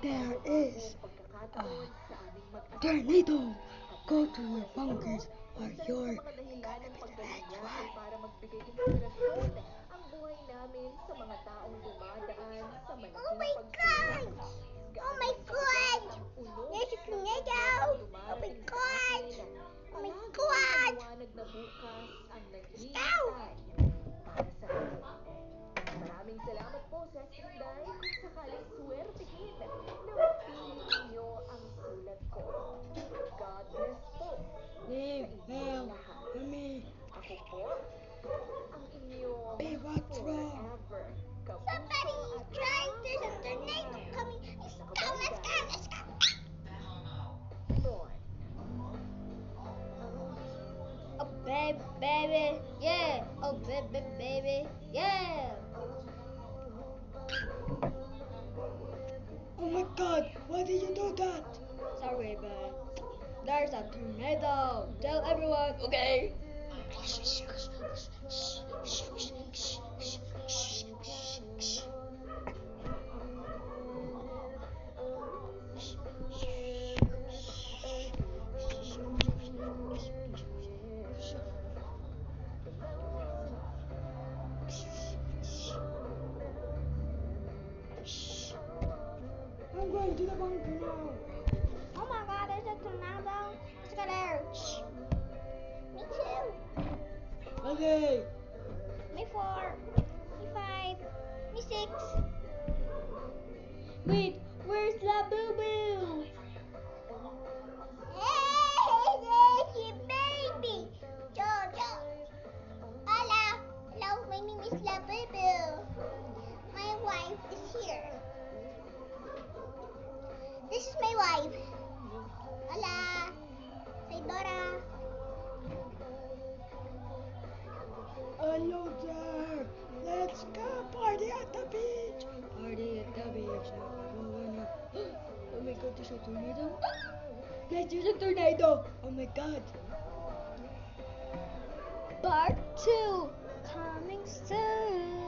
there is a tornado. Go to your bunkers or you're gonna be the next one. para magbigay inspirasyon ang buhay namin sa mga taong dumadaan sa malaking Oh my pagsubok. God! Oh my God! There's a tornado! Oh my God! Oh my God! Maliwanag na bukas ang naghihintay Ikaw! para sa atin. Maraming salamat po sa Sinday kung sakaling swertihin na mapili ninyo ang sulat ko. God bless po Leave sa hell inyong lahat. for me. Ako po, ang inyong Babe, what's wrong? forever kapuso Somebody at trying to the tornado coming. Let's go! Let's go! Let's go! Lord. Oh baby, baby, yeah. Oh baby, baby, yeah. Oh my God, why did you do that? Sorry, but there's a tornado. Tell everyone, okay? I'm going to the bunker now. Oh my God, there's a tornado. Let's go there. Me too. Okay. Me 4. Me 5. Me 6. Wait, where's La Boo Boo? Hey, there's your baby. Jojo. Hello. Hello, my name is La Boo Boo. My wife is here. This is my wife. Hola. Say Dora. Hello there. Let's go party at the beach. Party at the beach. Oh my God, there's a tornado. Yes, there's a tornado. Oh my God. Part 2 coming soon.